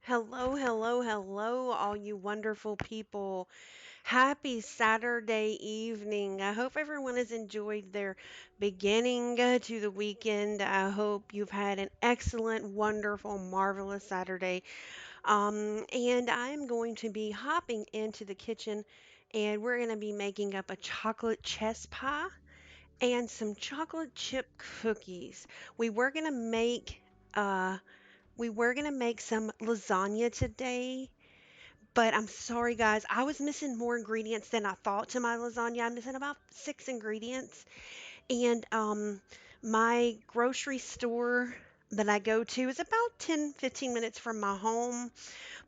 Hello, hello, hello, all you wonderful people. Happy Saturday evening. I hope everyone has enjoyed their beginning to the weekend. I hope you've had an excellent, wonderful, marvelous Saturday. And I'm going to be hopping into the kitchen and we're going to be making up a chocolate chess pie and some chocolate chip cookies. We were going to make uh we were going to make some lasagna today, but I'm sorry, guys. I was missing more ingredients than I thought to my lasagna. I'm missing about 6 ingredients. And my grocery store that I go to is about 10, 15 minutes from my home,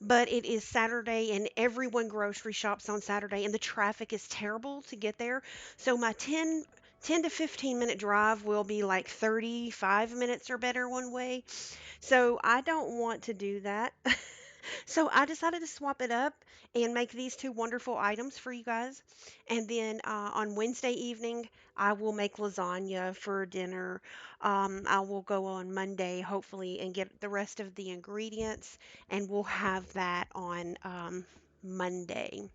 but it is Saturday and everyone grocery shops on Saturday, and the traffic is terrible to get there. So my 10 to 15-minute drive will be like 35 minutes or better one way. So I don't want to do that. So I decided to swap it up and make these two wonderful items for you guys. And then on Wednesday evening, I will make lasagna for dinner. I will go on Monday, hopefully, and get the rest of the ingredients, and we'll have that on on Wednesday.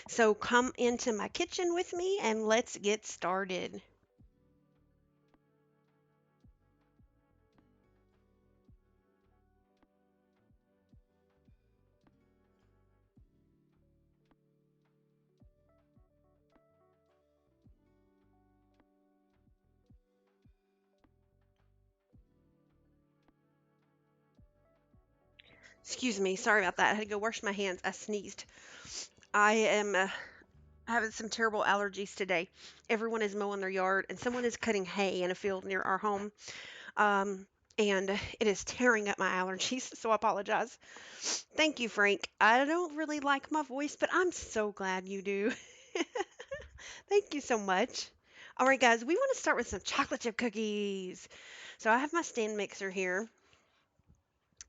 So come into my kitchen with me and let's get started. Excuse me, sorry about that. I had to go wash my hands. I sneezed. I am having some terrible allergies today. Everyone is mowing their yard, and someone is cutting hay in a field near our home. Um, and it is tearing up my allergies, so I apologize. Thank you, Frank. I don't really like my voice, but I'm so glad you do. Thank you so much. All right, guys, we want to start with some chocolate chip cookies. So I have my stand mixer here,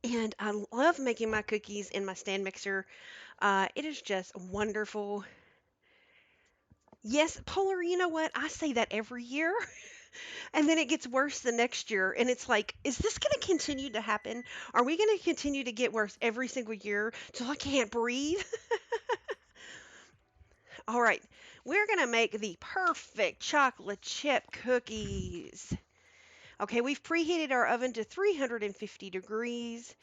and I love making my cookies in my stand mixer. It is just wonderful. Yes, Polar, you know what? I say that every year. And then it gets worse the next year. And it's like, is this going to continue to happen? Are we going to continue to get worse every single year till I can't breathe? All right, we're going to make the perfect chocolate chip cookies. Okay, we've preheated our oven to 350 degrees.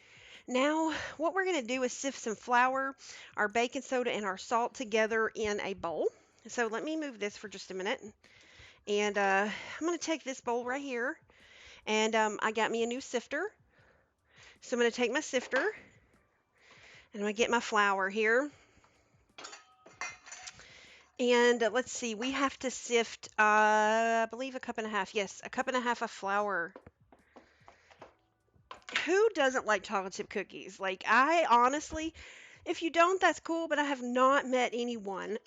Now, what we're going to do is sift some flour, our baking soda, and our salt together in a bowl. So let me move this for just a minute. And I'm going to take this bowl right here. And I got me a new sifter. So I'm going to take my sifter and I'm going to get my flour here. And let's see, we have to sift, I believe a cup and a half. Yes, a cup and a half of flour. Who doesn't like chocolate chip cookies? Like, I honestly, if you don't, that's cool, but I have not met anyone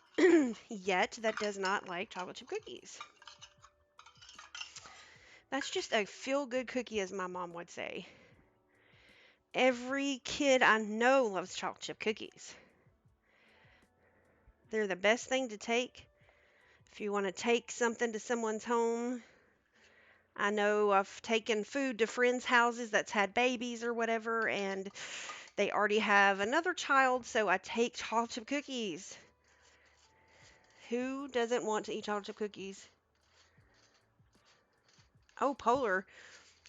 yet that does not like chocolate chip cookies. That's just a feel good cookie, as my mom would say. Every kid I know loves chocolate chip cookies. They're the best thing to take if you want to take something to someone's home. I know I've taken food to friends' houses that's had babies or whatever, and they already have another child, so I take chocolate chip cookies. Who doesn't want to eat chocolate chip cookies? Oh, Polar.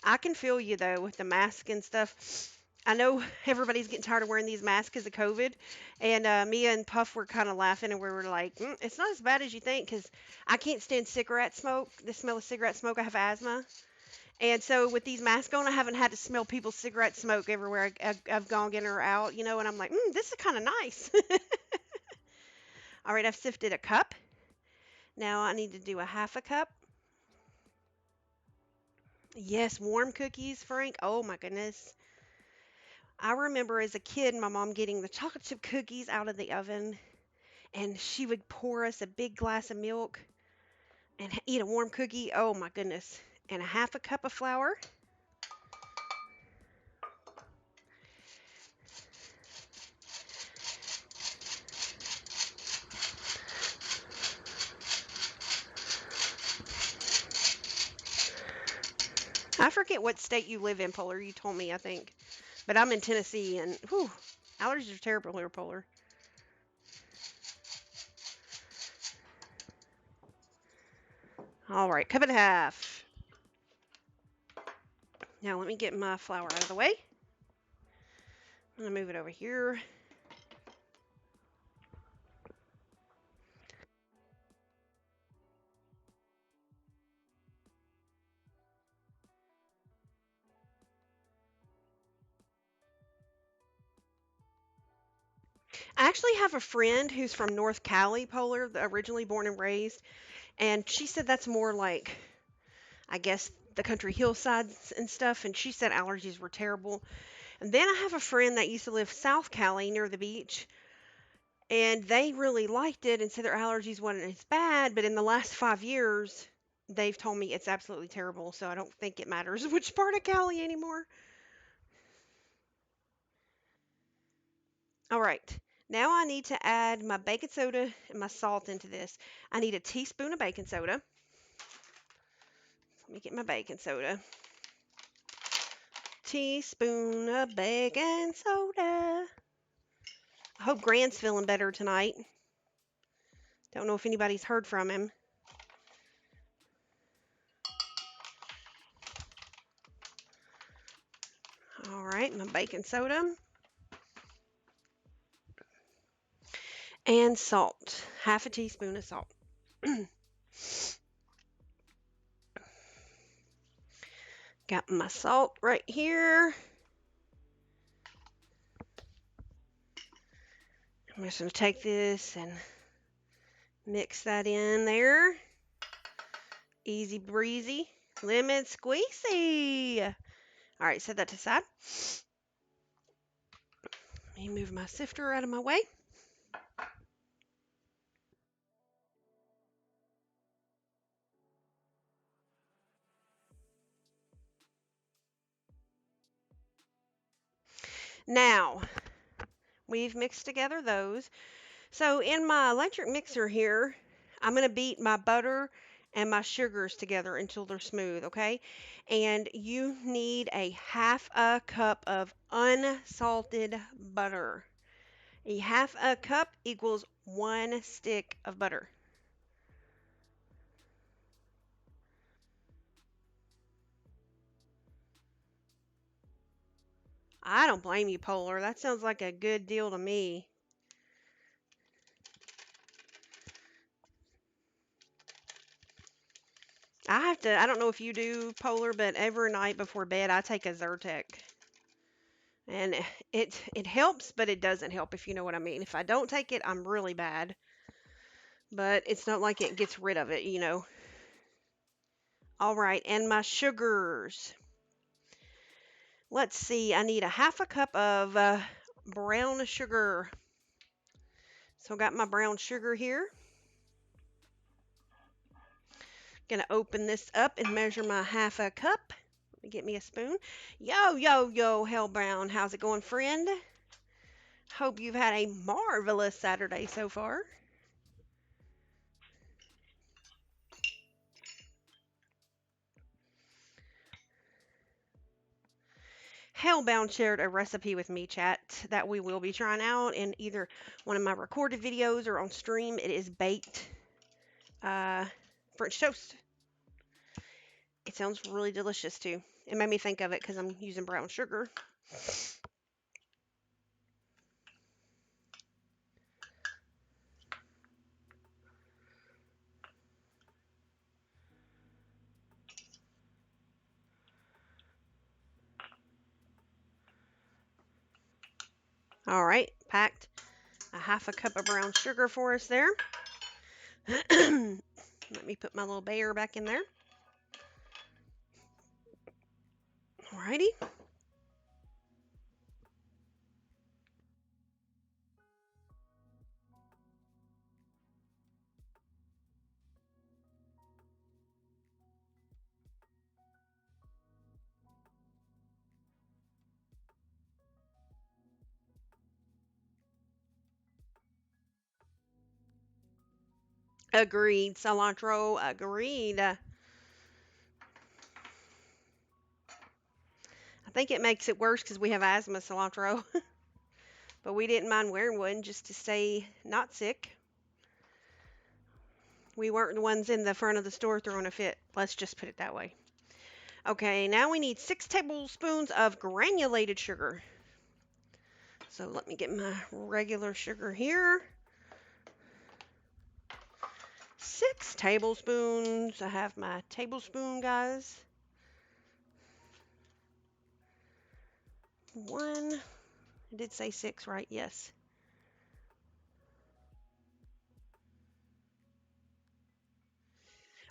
I can feel you though with the mask and stuff. I know everybody's getting tired of wearing these masks because of COVID, and me and Puff were kind of laughing, and we were like, "It's not as bad as you think," because I can't stand cigarette smoke. The smell of cigarette smoke. I have asthma, and so with these masks on, I haven't had to smell people's cigarette smoke everywhere I've gone in or out, and I'm like, this is kind of nice. All right, I've sifted a cup. Now I need to do a half a cup. Yes, warm cookies, Frank. Oh my goodness. I remember as a kid, my mom getting the chocolate chip cookies out of the oven, and she would pour us a big glass of milk and eat a warm cookie. Oh my goodness. And a half a cup of flour. I forget what state you live in, Polar. You told me, I think. But I'm in Tennessee, and whew, allergies are terrible here, Polar. All right, cup and a half. Now let me get my flour out of the way. I'm gonna move it over here. I actually have a friend who's from North Cali, Polar, originally born and raised, and she said that's more like, I guess, the country hillsides and stuff, and she said allergies were terrible. And then I have a friend that used to live South Cali near the beach, and they really liked it and said their allergies wasn't as bad, but in the last 5 years, they've told me it's absolutely terrible, so I don't think it matters which part of Cali anymore. All right, now I need to add my baking soda and my salt into this. I need a teaspoon of baking soda. Let me get my baking soda. Teaspoon of baking soda. I hope Grant's feeling better tonight. Don't know if anybody's heard from him. All right, my baking soda and salt. Half a teaspoon of salt. Got my salt right here. I'm just going to take this and mix that in there. Easy breezy. Lemon squeezy. All right, set that to the side. Let me move my sifter out of my way. Now, we've mixed together those. So in my electric mixer here, I'm going to beat my butter and my sugars together until they're smooth, okay? And you need a half a cup of unsalted butter. A half a cup equals 1 stick of butter. I don't blame you, Polar. That sounds like a good deal to me. I don't know if you do, Polar, but every night before bed I take a Zyrtec. And it helps, but it doesn't help, if you know what I mean. If I don't take it, I'm really bad. But it's not like it gets rid of it. All right, and my sugars. Let's see, I need a half a cup of brown sugar. So I got my brown sugar here. Gonna open this up and measure my half a cup. Let me get me a spoon. Yo, yo, yo, Hell Brown. How's it going, friend? Hope you've had a marvelous Saturday so far. Hellbound shared a recipe with me, chat, that we will be trying out in either one of my recorded videos or on stream. It is baked uh, French toast. It sounds really delicious too. It made me think of it because I'm using brown sugar. All right, packed a half a cup of brown sugar for us there. Let me put my little bear back in there. Alrighty. Agreed. Cilantro, agreed. I think it makes it worse because we have asthma, cilantro. But we didn't mind wearing one just to stay not sick. We weren't the ones in the front of the store throwing a fit. Let's just put it that way. Okay, now we need 6 tablespoons of granulated sugar. So let me get my regular sugar here. 6 tablespoons. I have my tablespoon, guys. One. I did say 6, right? Yes.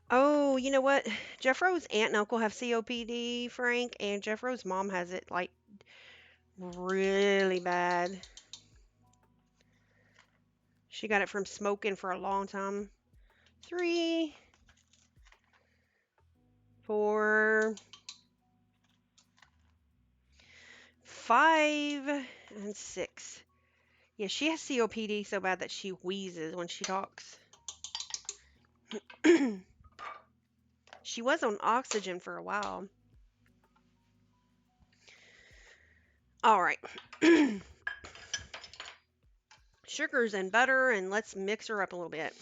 Oh, you know what? Jeffro's aunt and uncle have COPD, Frank, and Jeffro's mom has it like really bad. She got it from smoking for a long time. 3, 4, 5, and 6. Yeah, she has COPD so bad that she wheezes when she talks. She was on oxygen for a while. All right. Sugars and butter, and let's mix her up a little bit.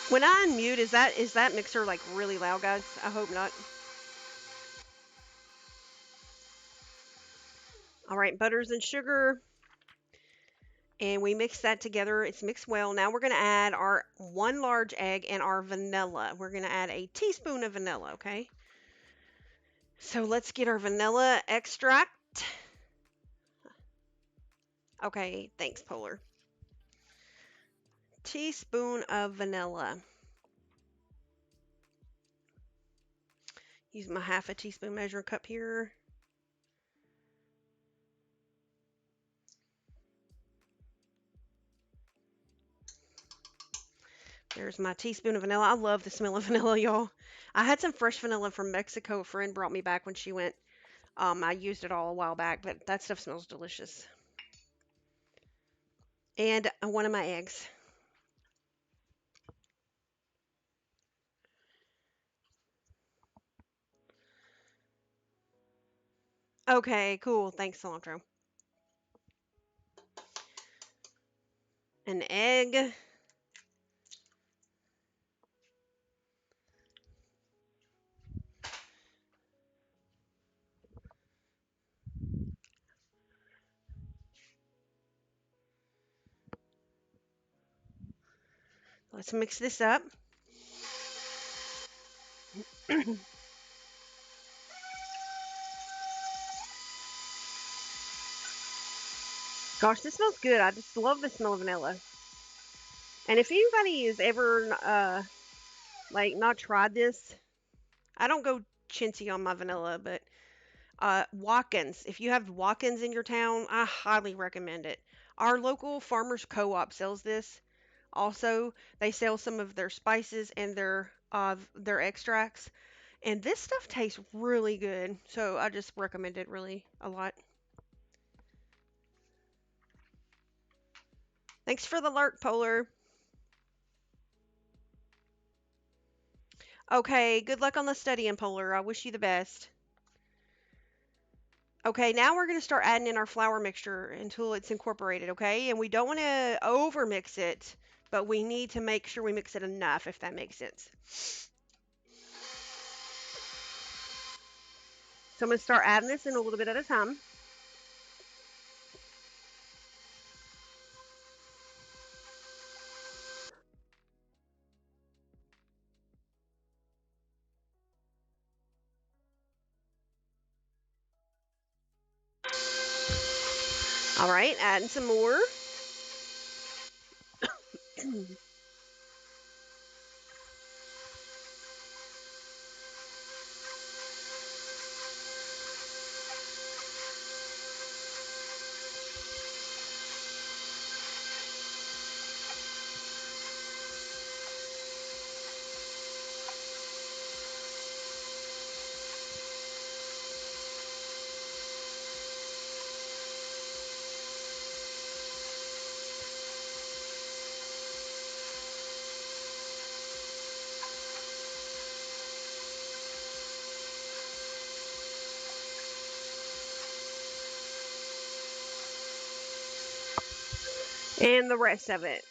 When I unmute, is that mixer like really loud, guys? I hope not. All right, butters and sugar, and we mix that together. It's mixed well. Now we're going to add our 1 large egg and our vanilla. We're going to add a teaspoon of vanilla, okay? So let's get our vanilla extract. Okay, thanks, Polar. Teaspoon of vanilla. Use my half a teaspoon measuring cup here. There's my teaspoon of vanilla. I love the smell of vanilla, y'all. I had some fresh vanilla from Mexico. A friend brought me back when she went. I used it all a while back, but that stuff smells delicious. And one of my eggs. Okay, cool. Thanks, cilantro. An egg. Let's mix this up. Gosh, this smells good. I just love the smell of vanilla. And if anybody has ever like not tried this, I don't go chintzy on my vanilla, but Watkins. If you have Watkins in your town, I highly recommend it. Our local farmers co-op sells this. Also, they sell some of their spices and their extracts, and this stuff tastes really good. So I just recommend it really a lot. Thanks for the lurk, Polar. Okay, good luck on the studying, Polar. I wish you the best. Okay, now we're going to start adding in our flour mixture until it's incorporated, okay? And we don't want to over mix it, but we need to make sure we mix it enough, if that makes sense. So I'm going to start adding this in a little bit at a time. All right, adding some more. And the rest of it.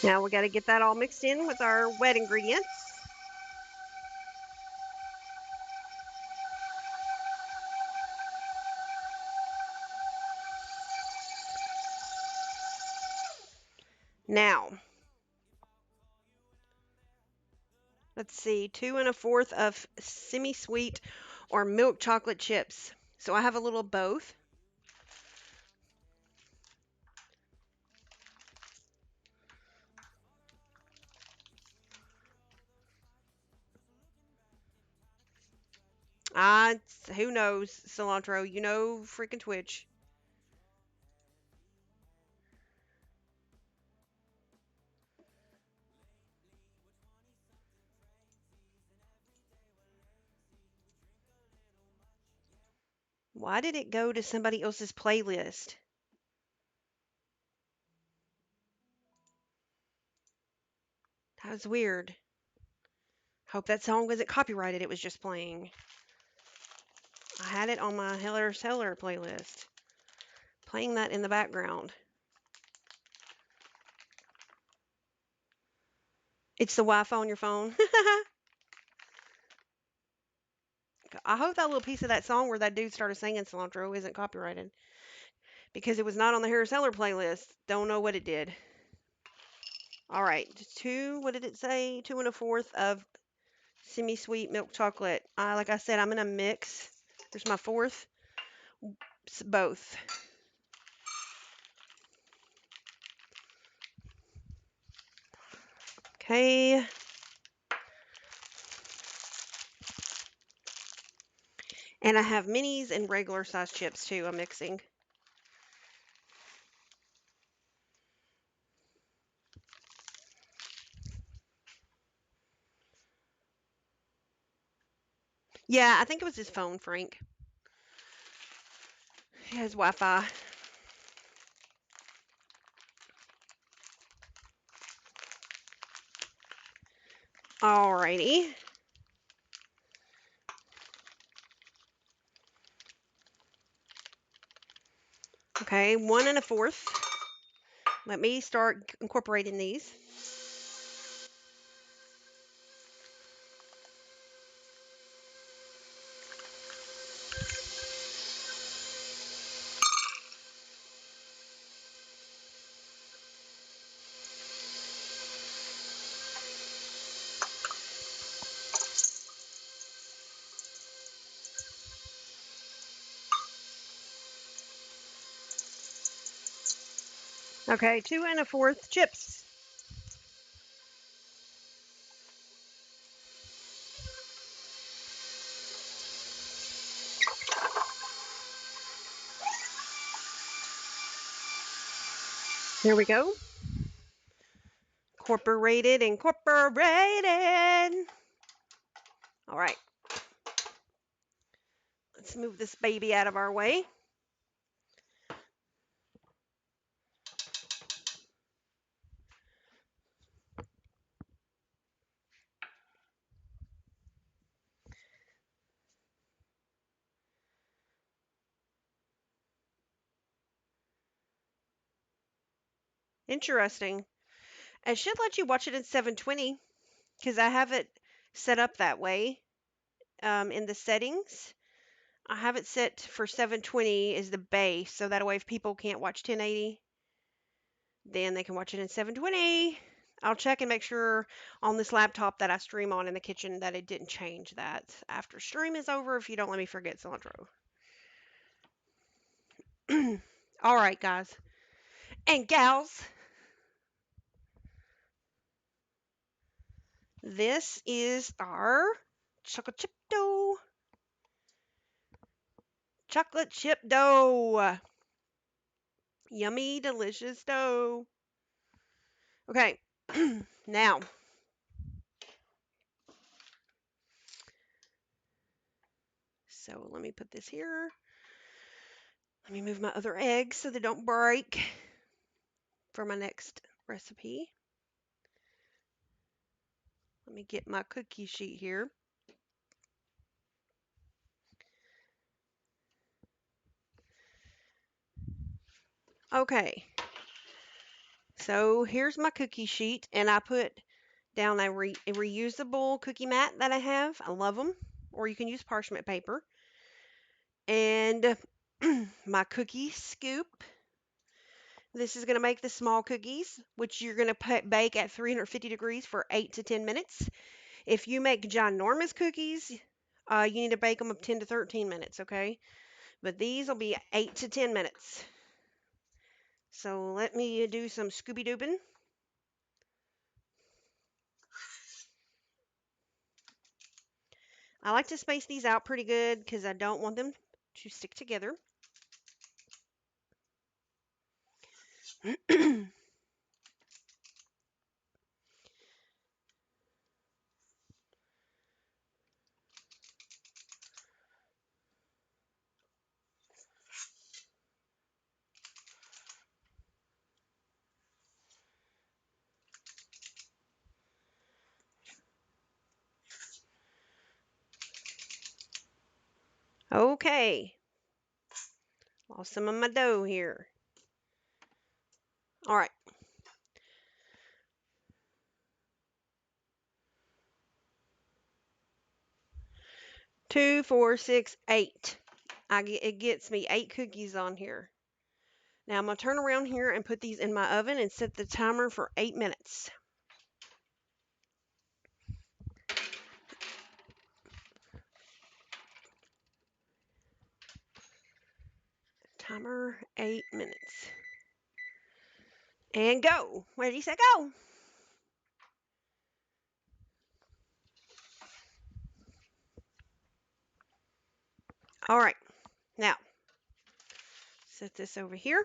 Now we got to get that all mixed in with our wet ingredients. Now, let's see, 2 1/4 of semi-sweet or milk chocolate chips. So I have a little both. Who knows, cilantro? You know, freaking Twitch. Why did it go to somebody else's playlist? That was weird. Hope that song wasn't copyrighted. It was just playing. I had it on my Heller Seller playlist, playing that in the background. It's the Wi-Fi on your phone. I hope that little piece of that song where that dude started singing cilantro isn't copyrighted because it was not on the Harris Heller playlist. Don't know what it did. All right, what did it say? 2 1/4 of semi-sweet milk chocolate. Like I said, I'm gonna mix. There's my fourth. Both. Okay. And I have minis and regular size chips too. I'm mixing. Yeah, I think it was his phone, Frank. He has Wi-Fi. Alrighty. Okay, 1 1/4. Let me start incorporating these. Okay, 2 1/4 chips. There we go. Incorporated. All right. Let's move this baby out of our way. Interesting. It should let you watch it in 720 because I have it set up that way in the settings. I have it set for 720 is the base, so that way if people can't watch 1080, then they can watch it in 720. I'll check and make sure on this laptop that I stream on in the kitchen that it didn't change that after stream is over if you don't let me forget cilantro. All right, guys and gals, this is our chocolate chip dough. Chocolate chip dough. Yummy, delicious dough. Okay, now, so let me put this here. Let me move my other eggs so they don't break for my next recipe. Let me get my cookie sheet here. Okay, so here's my cookie sheet, and I put down a reusable cookie mat that I have. I love them. Or you can use parchment paper. And my cookie scoop. This is going to make the small cookies, which you're going to bake at 350 degrees for 8 to 10 minutes. If you make ginormous cookies, you need to bake them of 10 to 13 minutes, okay? But these will be 8 to 10 minutes. So let me do some Scooby-Doobin'. I like to space these out pretty good because I don't want them to stick together. Okay, lost some of my dough here. All right. 2, 4, 6, 8. It gets me 8 cookies on here. Now I'm going to turn around here and put these in my oven and set the timer for 8 minutes. Timer 8 minutes. And go. Ready, set, go. All right. Now, set this over here.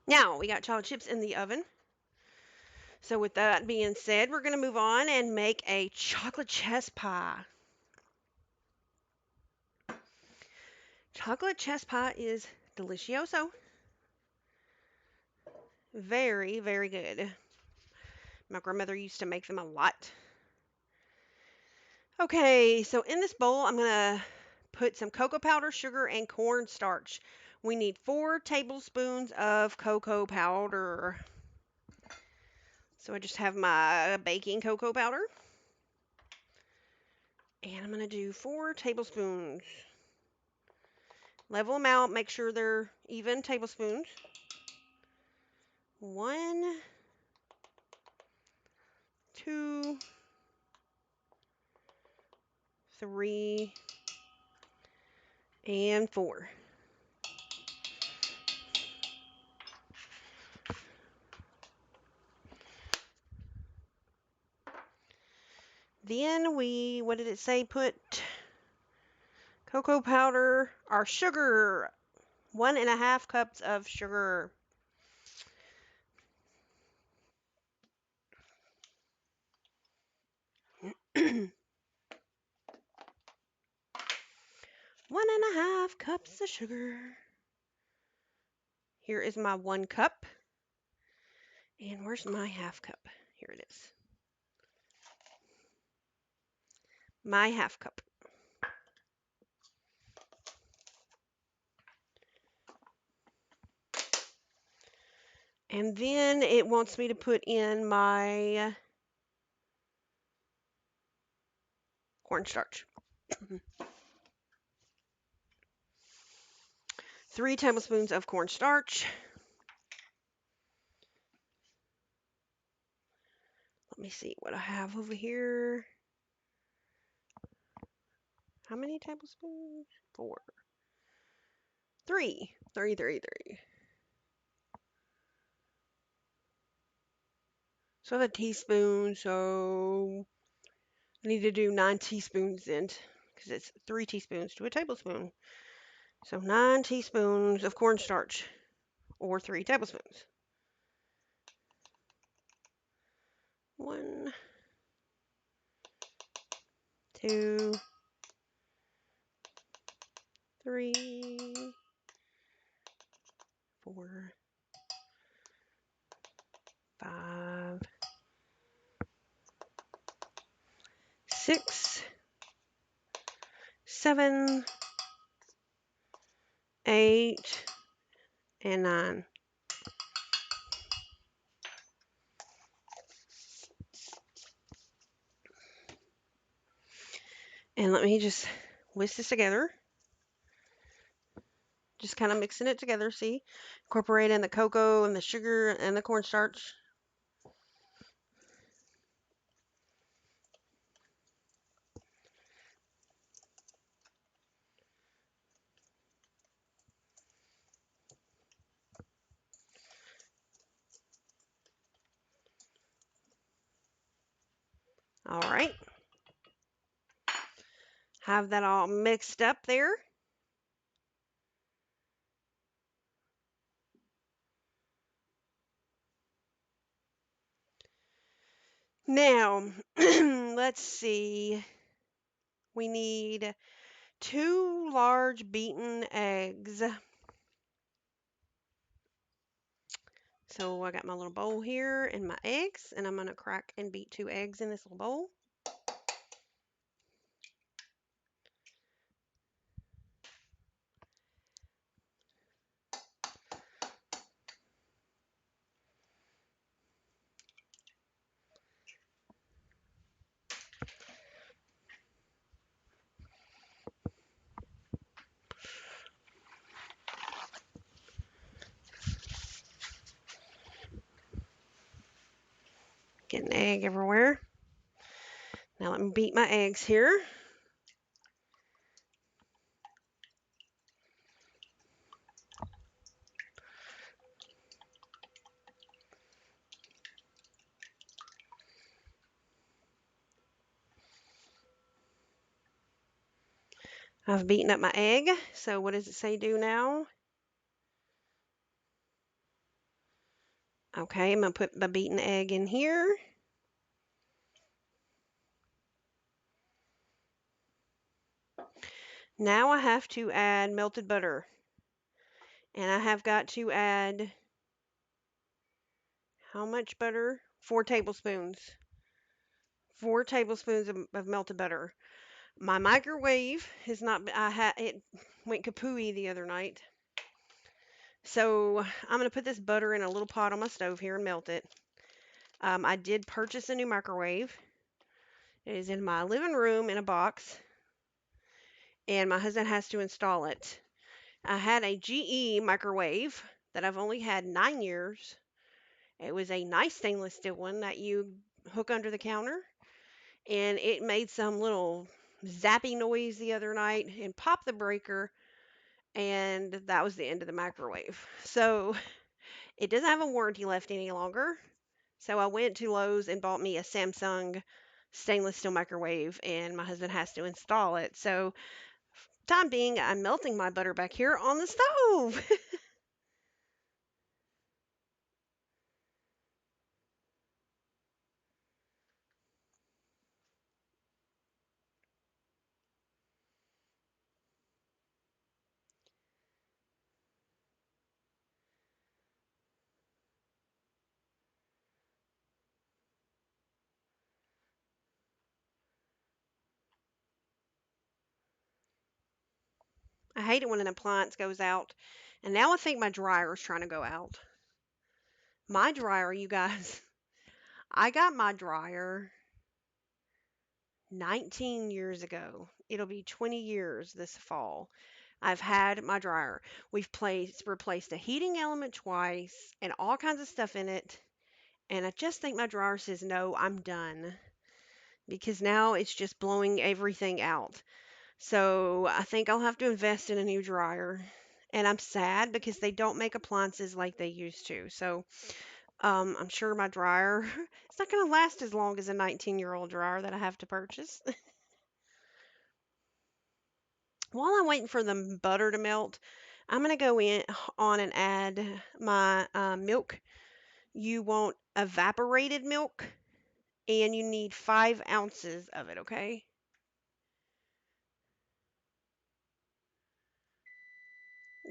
Now, we got chocolate chips in the oven. So with that being said, we're going to move on and make a chocolate chess pie. Chocolate chess pie is delicioso. Very, very good. My grandmother used to make them a lot. Okay, so in this bowl, I'm going to put some cocoa powder, sugar, and cornstarch. We need 4 tablespoons of cocoa powder. So I just have my baking cocoa powder. And I'm going to do 4 tablespoons. Level them out, make sure they're even tablespoons. 1, 2, 3, and 4. Then what did it say? Put cocoa powder, or sugar, 1.5 cups of sugar. One and a half cups of sugar. Here is my 1 cup. And where's my half cup? Here it is. My half cup. And then it wants me to put in my cornstarch. 3 tablespoons of cornstarch. Let me see what I have over here. How many tablespoons? Four. Three. Three. So I have a teaspoon, so I need to do 9 teaspoons then, because it's 3 teaspoons to a tablespoon. So 9 teaspoons of cornstarch, or 3 tablespoons. 1, 2, 3, 4, 5, 6, 7, 8, and 9. And let me just whisk this together. Just kind of mixing it together, see? Incorporating the cocoa and the sugar and the cornstarch. All right. Have that all mixed up there. Now, let's see. We need 2 large beaten eggs. So I got my little bowl here and my eggs, and I'm going to crack and beat 2 eggs in this little bowl. Get an egg everywhere. Now let me beat my eggs here. I've beaten up my egg. So what does it say do now? Okay, I'm going to put the beaten egg in here. Now I have to add melted butter. And I have got to add how much butter? 4 tablespoons. 4 tablespoons of melted butter. My microwave has not been, it went kapooey the other night. So I'm going to put this butter in a little pot on my stove here and melt it. I did purchase a new microwave. It is in my living room in a box, and my husband has to install it. I had a GE microwave that I've only had 9 years. It was a nice stainless steel one that you hook under the counter, and it made some little zappy noise the other night and popped the breaker, and that was the end of the microwave. So it doesn't have a warranty left any longer. So I went to Lowe's and bought me a Samsung stainless steel microwave, and my husband has to install it. So time being, I'm melting my butter back here on the stove. I hate it when an appliance goes out. And now I think my dryer is trying to go out. My dryer, you guys, I got my dryer 19 years ago. It'll be 20 years this fall. I've had my dryer. Replaced a heating element twice and all kinds of stuff in it. And I just think my dryer says, no, I'm done. Because now it's just blowing everything out. So I think I'll have to invest in a new dryer. And I'm sad because they don't make appliances like they used to. So I'm sure my dryer it's not going to last as long as a 19-year-old dryer that I have to purchase. While I'm waiting for the butter to melt, I'm going to go in on and add my milk. You want evaporated milk, and you need 5 ounces of it, okay?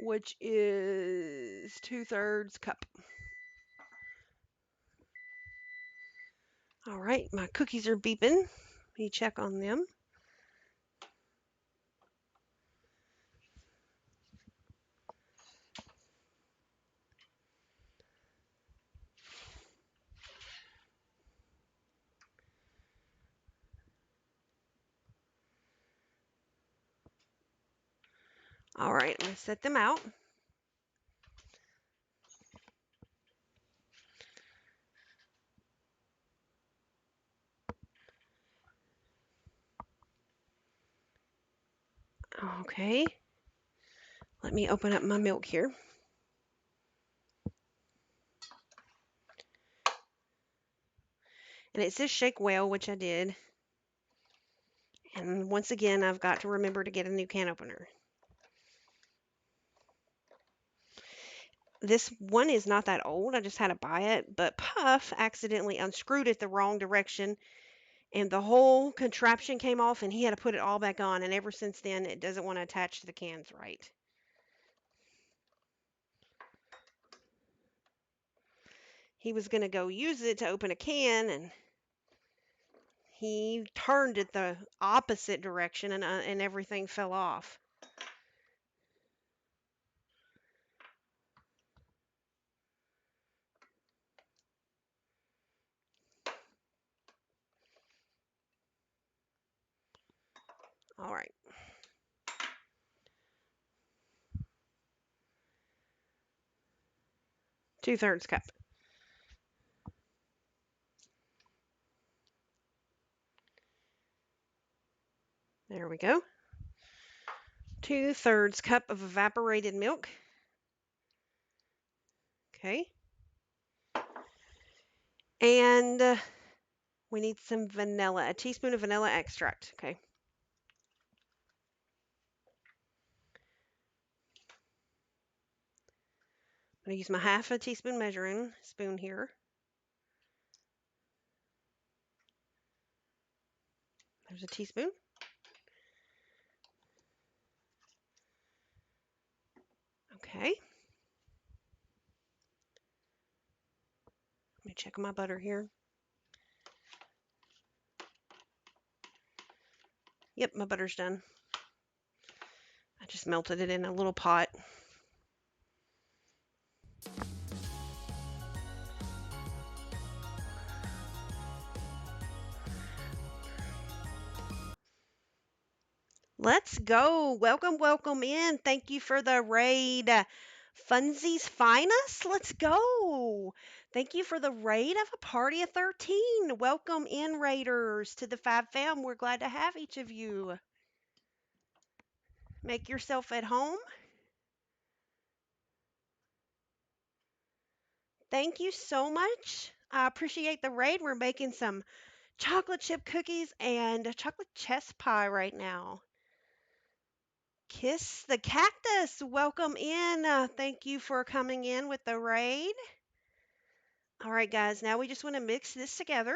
Which is 2/3 cup. All right, my cookies are beeping. Let me check on them. All right, I'm going to set them out. Okay, let me open up my milk here. And it says shake well, which I did. And once again, I've got to remember to get a new can opener. This one is not that old. I just had to buy it, but Puff accidentally unscrewed it the wrong direction and the whole contraption came off and he had to put it all back on. And ever since then, it doesn't want to attach to the cans right. He was going to go use it to open a can and he turned it the opposite direction and everything fell off. All right. Two-thirds cup. There we go. 2/3 cup of evaporated milk. Okay. And we need some vanilla, a teaspoon of vanilla extract. Okay. I'm going to use my half a teaspoon measuring spoon here. There's a teaspoon. Okay. Let me check my butter here. Yep, my butter's done. I just melted it in a little pot. Let's go. Welcome, welcome in. Thank you for the raid. Funsies Finest. Let's go. Thank you for the raid of a party of 13. Welcome in, Raiders, to the Fab Fam. We're glad to have each of you. Make yourself at home. Thank you so much. I appreciate the raid. We're making some chocolate chip cookies and a chocolate chess pie right now. Kiss the Cactus. Welcome in. Thank you for coming in with the raid. All right, guys. Now we just want to mix this together.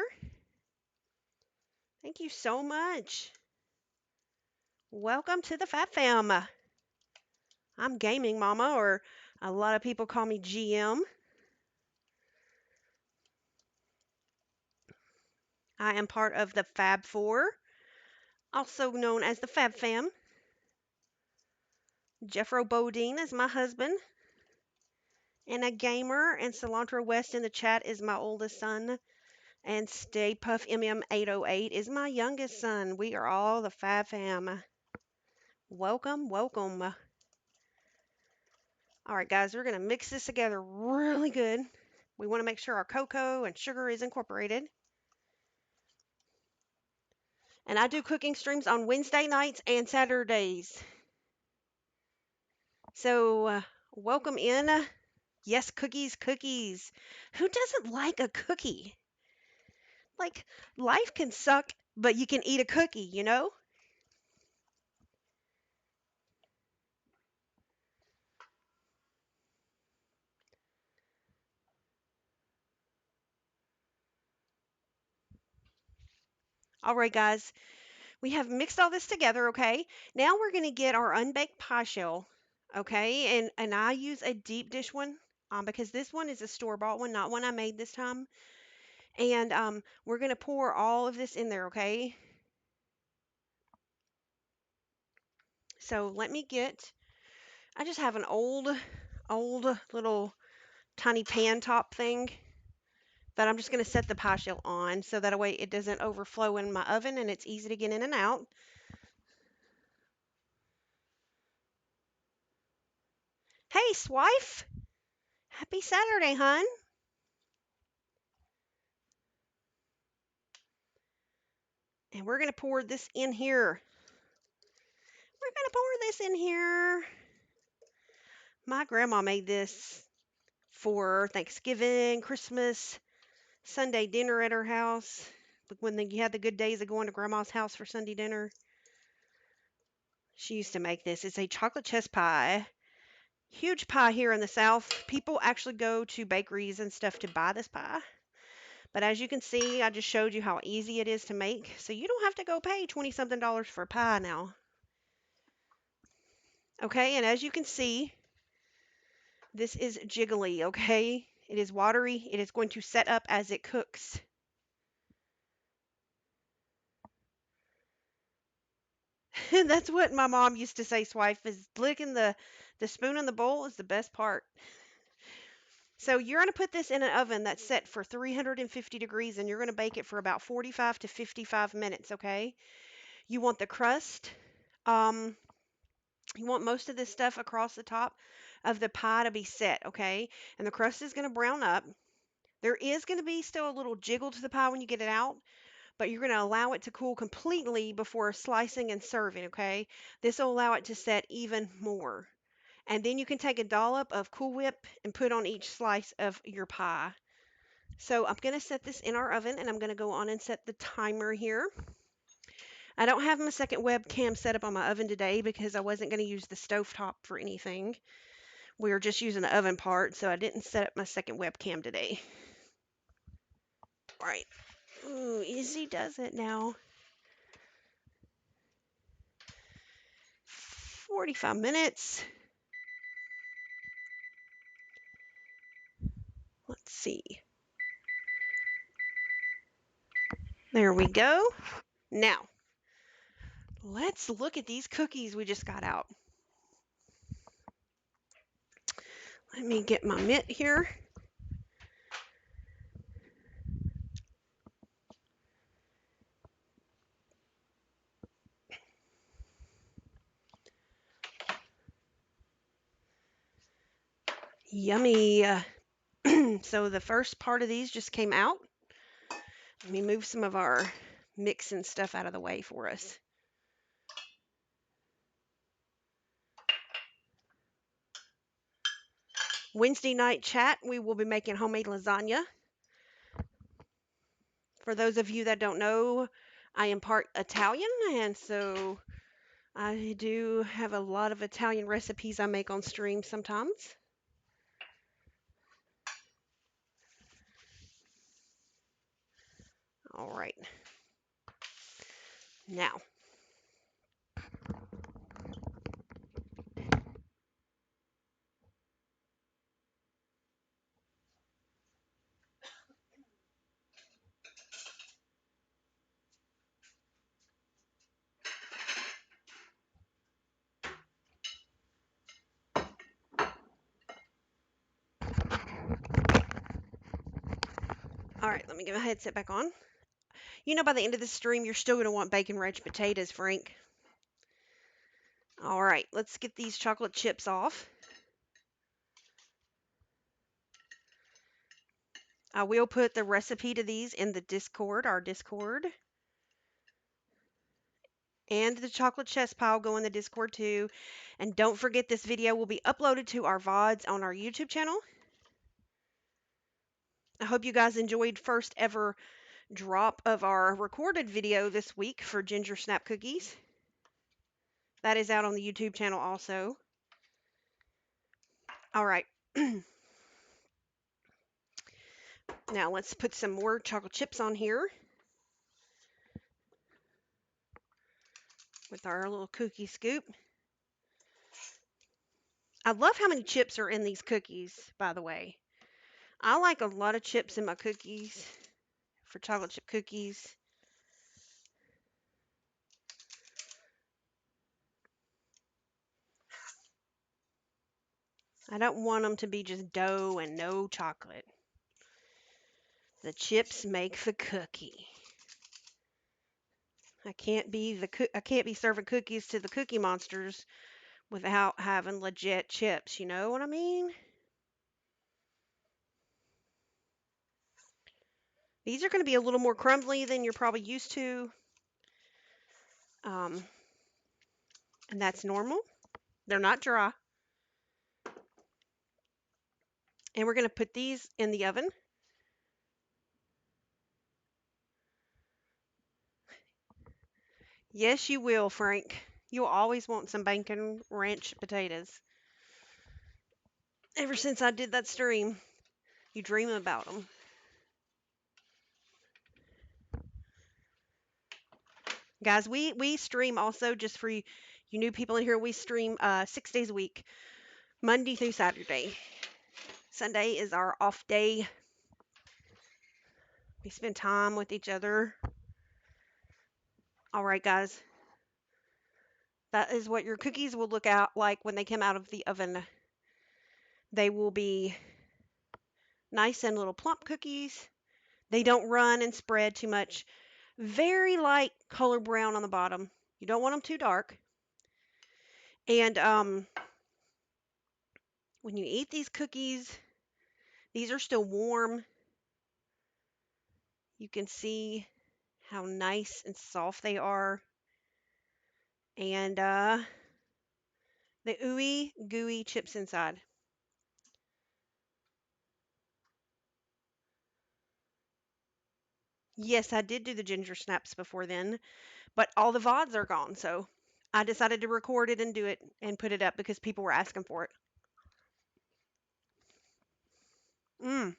Thank you so much. Welcome to the Fat Fam. I'm Gaming Mama, or a lot of people call me GM. I am part of the Fab Four, also known as the Fab Fam. Jeffro Bodine is my husband, and a gamer, and Cilantro West in the chat is my oldest son, and Stay Puff MM808 is my youngest son. We are all the Fab Fam. Welcome, welcome. All right, guys, we're going to mix this together really good. We want to make sure our cocoa and sugar is incorporated. And I do cooking streams on Wednesday nights and Saturdays. So, welcome in. Yes, cookies, cookies. Who doesn't like a cookie? Like, life can suck, but you can eat a cookie, you know? All right, guys, we have mixed all this together, okay? Now we're going to get our unbaked pie shell, okay? And I use a deep dish one because this one is a store-bought one, not one I made this time. And we're going to pour all of this in there, okay? So let me get, I just have an old little tiny pan top thing that I'm just going to set the pie shell on so that way it doesn't overflow in my oven and it's easy to get in and out. Hey, Swife! Happy Saturday, hun! And we're going to pour this in here. We're going to pour this in here. My grandma made this for Thanksgiving, Christmas, Sunday dinner at her house. When you had the good days of going to grandma's house for Sunday dinner, she used to make this. It's a chocolate chess pie. Huge pie here in the South. People actually go to bakeries and stuff to buy this pie. But as you can see, I just showed you how easy it is to make. So you don't have to go pay 20 something dollars for a pie now. Okay, and as you can see, this is jiggly, okay? It is watery. It is going to set up as it cooks. That's what my mom used to say, Swife, is licking the spoon in the bowl is the best part. So you're going to put this in an oven that's set for 350 degrees and you're going to bake it for about 45 to 55 minutes, okay? You want the crust. Um, you want most of this stuff across the top of the pie to be set, okay? And the crust is going to brown up. There is going to be still a little jiggle to the pie when you get it out, but you're going to allow it to cool completely before slicing and serving, okay? This will allow it to set even more. And then you can take a dollop of Cool Whip and put on each slice of your pie. So I'm going to set this in our oven and I'm going to go on and set the timer here. I don't have my second webcam set up on my oven today because I wasn't going to use the stovetop for anything. We were just using the oven part, so I didn't set up my second webcam today. All right. Ooh, easy does it now. 45 minutes. Let's see. There we go. Now, let's look at these cookies we just got out. Let me get my mitt here. Yummy. So the first part of these just came out. Let me move some of our mixing stuff out of the way for us. Wednesday night chat, we will be making homemade lasagna. For those of you that don't know, I am part Italian, and so I do have a lot of Italian recipes I make on stream sometimes. All right. Now, all right, let me get my headset back on. You know, by the end of the stream, you're still going to want bacon ranch potatoes, Frank. All right, let's get these chocolate chips off. I will put the recipe to these in the Discord, our Discord. and the chocolate chess pile go in the Discord too. And don't forget, this video will be uploaded to our VODs on our YouTube channel. I hope you guys enjoyed first ever drop of our recorded video this week for Ginger Snap Cookies. That is out on the YouTube channel also. All right. Now let's put some more chocolate chips on here with our little cookie scoop. I love how many chips are in these cookies, by the way. I like a lot of chips in my cookies for chocolate chip cookies. I don't want them to be just dough and no chocolate. The chips make the cookie. I can't be serving cookies to the Cookie Monsters without having legit chips, you know what I mean? These are going to be a little more crumbly than you're probably used to. And that's normal. They're not dry. And we're going to put these in the oven. Yes, you will, Frank. You'll always want some bacon ranch potatoes. Ever since I did that stream, you dream about them. Guys, we stream also, just for you new people in here. We stream 6 days a week, Monday through Saturday. Sunday is our off day. We spend time with each other. All right, guys. That is what your cookies will look out like when they come out of the oven. They will be nice and little plump cookies. They don't run and spread too much. Very light color brown on the bottom. You don't want them too dark. And when you eat these cookies, these are still warm. You can see how nice and soft they are. And the ooey gooey chips inside. Yes, I did do the ginger snaps before then, but all the VODs are gone, so I decided to record it and do it and put it up because people were asking for it. Mmm.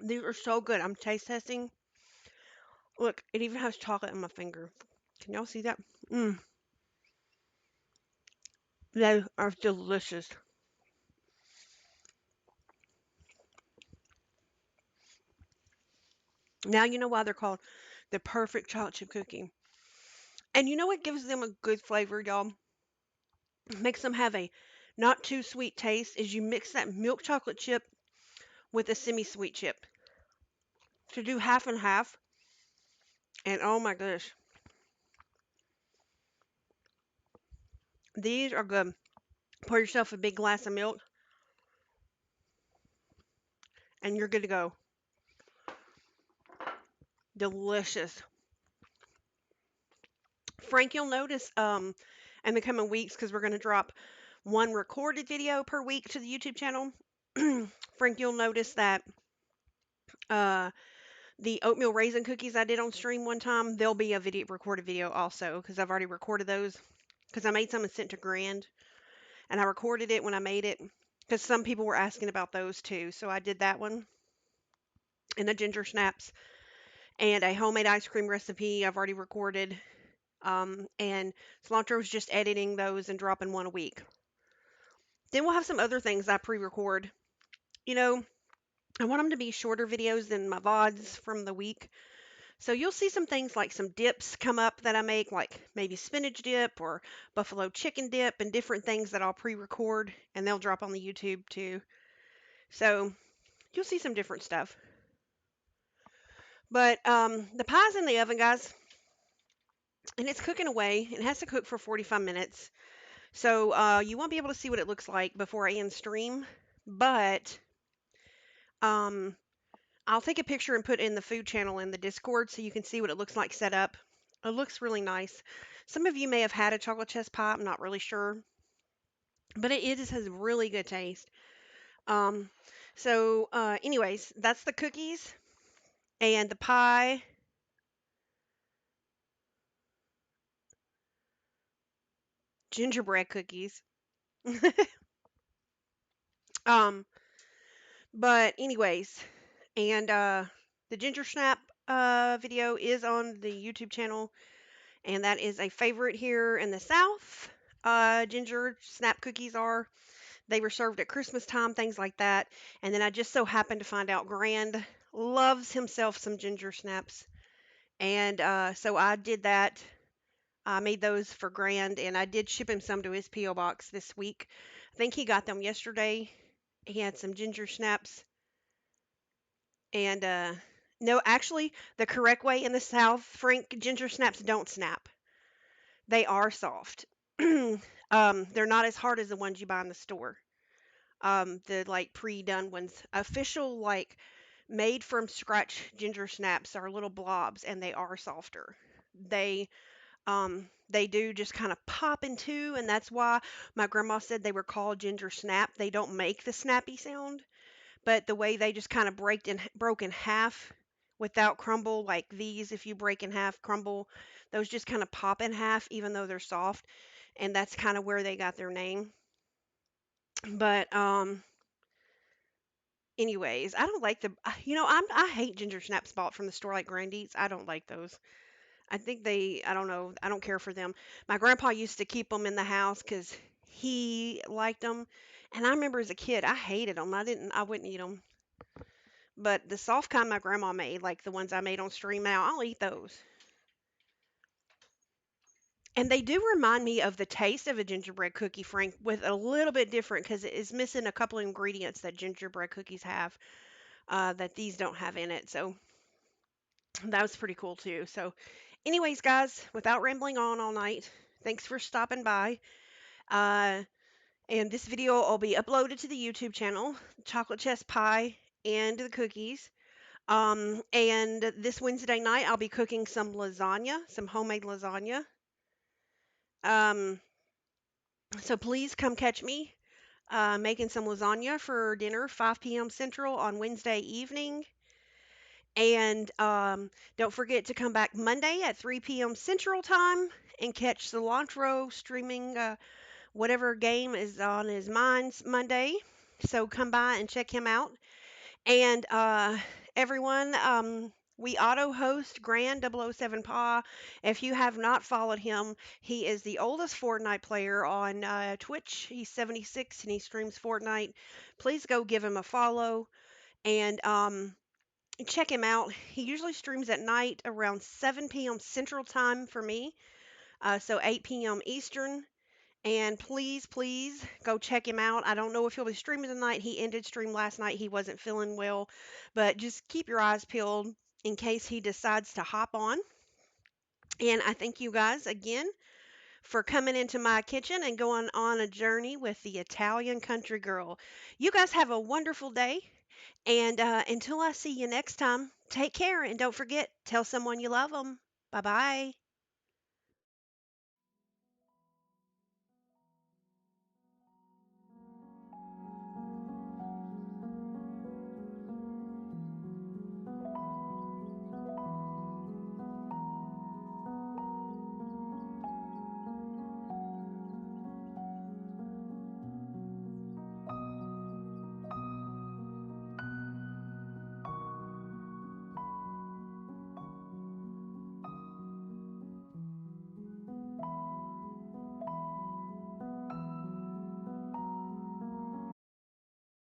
These are so good. I'm taste testing. Look, it even has chocolate in my finger. Can y'all see that? Mmm. They are delicious. Now you know why they're called the perfect chocolate chip cookie. And you know what gives them a good flavor, y'all? Makes them have a not too sweet taste is you mix that milk chocolate chip with a semi-sweet chip. To do half and half. And oh my gosh. These are good. Pour yourself a big glass of milk and you're good to go. Delicious. Frank, you'll notice in the coming weeks, because we're going to drop one recorded video per week to the YouTube channel. Frank, you'll notice that uh, the oatmeal raisin cookies I did on stream one time, there'll be a recorded video also, because I've already recorded those. Because I made some and sent to Grand, and I recorded it when I made it, because some people were asking about those too. So I did that one, and the ginger snaps, and a homemade ice cream recipe I've already recorded. And Cilantro was just editing those and dropping one a week. Then we'll have some other things I pre-record. You know, I want them to be shorter videos than my VODs from the week. So you'll see some things like some dips come up that I make, like maybe spinach dip or buffalo chicken dip, and different things that I'll pre-record and they'll drop on the YouTube too. So you'll see some different stuff. But the pie's in the oven, guys, and it's cooking away. It has to cook for 45 minutes. So you won't be able to see what it looks like before I end stream, but I'm I'll take a picture and put in the food channel in the Discord so you can see what it looks like set up. It looks really nice. Some of you may have had a chocolate chess pie. I'm not really sure, but it just has really good taste. Um, anyways, that's the cookies and the pie. Gingerbread cookies. um, but anyways, and the ginger snap video is on the YouTube channel, and that is a favorite here in the South. Ginger snap cookies are. They were served at Christmas time, things like that. And then I just so happened to find out Grand loves himself some ginger snaps. And so I did that. I made those for Grand, and I did ship him some to his P.O. box this week. I think he got them yesterday. He had some ginger snaps. And no, actually, the correct way in the South, Frank, ginger snaps don't snap. They are soft. They're not as hard as the ones you buy in the store. The like pre-done ones, official like made from scratch ginger snaps are little blobs and they are softer. They they do just kind of pop in two, and that's why my grandma said they were called ginger snap. They don't make the snappy sound, but the way they just kind of broke in half without crumble, like these, if you break in half, crumble, those just kind of pop in half even though they're soft, and that's kind of where they got their name. But anyways, I don't like I hate ginger snaps bought from the store like Grandy's. I don't like those. I don't know, I don't care for them. My grandpa used to keep them in the house because he liked them. And I remember as a kid, I hated them. I wouldn't eat them. But the soft kind my grandma made, like the ones I made on stream now, I'll eat those. And they do remind me of the taste of a gingerbread cookie, Frank, with a little bit different because it is missing a couple of ingredients that gingerbread cookies have that these don't have in it. So that was pretty cool too. So, anyways, guys, without rambling on all night, thanks for stopping by. Uh, and this video will be uploaded to the YouTube channel, Chocolate Chess Pie and the cookies. And this Wednesday night, I'll be cooking some lasagna, some homemade lasagna. Um, so please come catch me making some lasagna for dinner, 5 p.m. Central on Wednesday evening. And don't forget to come back Monday at 3 p.m. Central Time and catch Cilantro streaming whatever game is on his mind's Monday. So come by and check him out. And everyone, we auto host Grand 007 Pa. If you have not followed him, he is the oldest Fortnite player on Twitch. He's 76 and he streams Fortnite. Please go give him a follow. And check him out. He usually streams at night around 7 p.m. Central Time for me, so 8 p.m. Eastern. And please, please go check him out. I don't know if he'll be streaming tonight. He ended stream last night. He wasn't feeling well, but just keep your eyes peeled in case he decides to hop on. And I thank you guys again for coming into my kitchen and going on a journey with the Italian country girl. You guys have a wonderful day. And until I see you next time, take care and don't forget, tell someone you love them. Bye bye.